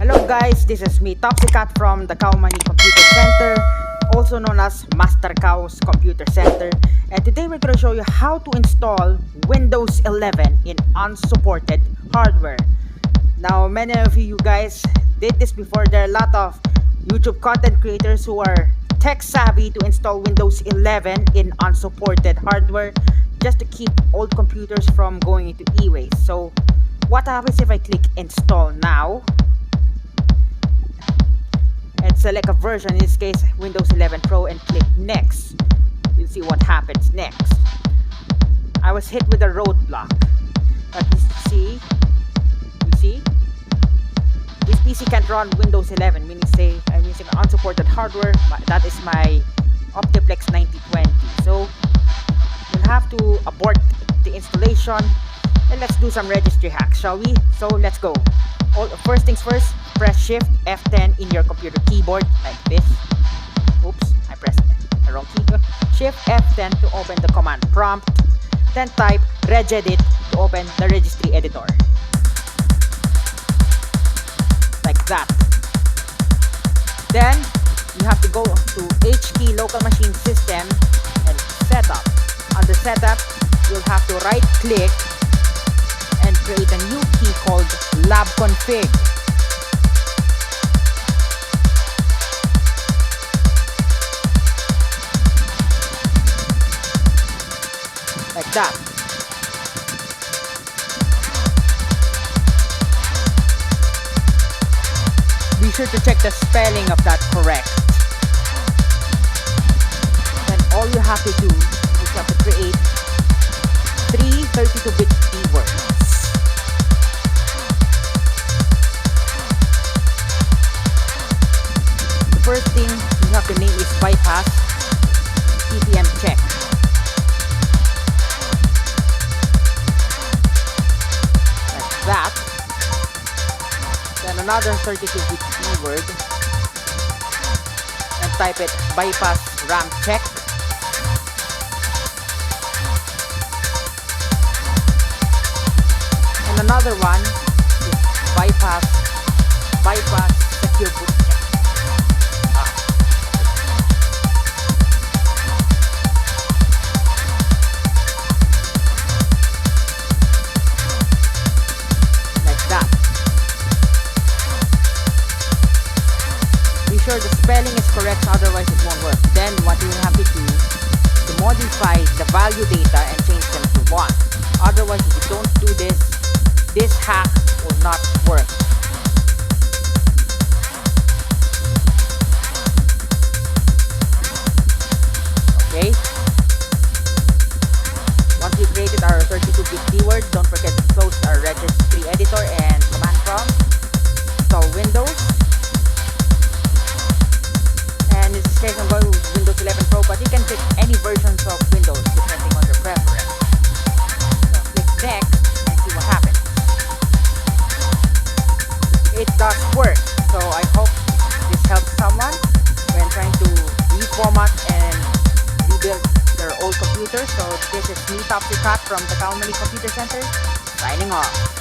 Hello guys, this is me, Topsy Cat from the Kaumani Computer Center, also known as Master Cow's Computer Center. And today we're going to show you how to install Windows 11 in unsupported hardware. Now, many of you guys did this before. There are a lot of YouTube content creators who are tech savvy to install Windows 11 in unsupported hardware just to keep old computers from going into e-waste. So what happens if I click install now and select a version, in this case Windows 11 Pro, and click next? You'll see what happens next. I was hit with a roadblock, but you see this PC can't run Windows 11, meaning say I'm using unsupported hardware. That is my Optiplex 9020. So we'll have to abort the installation and let's do some registry hacks, shall we? So let's go. First things first, press Shift F10 in your computer keyboard like this. Oops, I pressed the wrong key. Shift F10 to open the command prompt. Then type regedit to open the registry editor. Like that. Then you have to go to HKey local machine system and setup. Under setup, you'll have to right click and create a new key called lab config. Like that. Be sure to check the spelling of that correct. Then all you have to do is you have to create 3 32-bit keywords. The first thing you have to name is bypass TPM check. Like that. Then another 32-bit keyword and type it bypass RAM check. And another one is bypass secure boot check. Like that. Be sure the spelling is correct, otherwise it won't work. Then what you have to do is to modify the value data and change them to 1. Otherwise, if you don't do this hack will not work. Okay. Once we created our 32-bit keyword, don't forget to close our registry editor and command prompt. Install Windows. And in this case, I'm going with Windows 11 Pro, but you can pick any versions of Windows depending on your preference. So click next and see what happens. It does work, so I hope this helps someone when trying to reformat and rebuild their old computer. So this is me, Topsy Cat from the Kaumani Computer Center, signing off.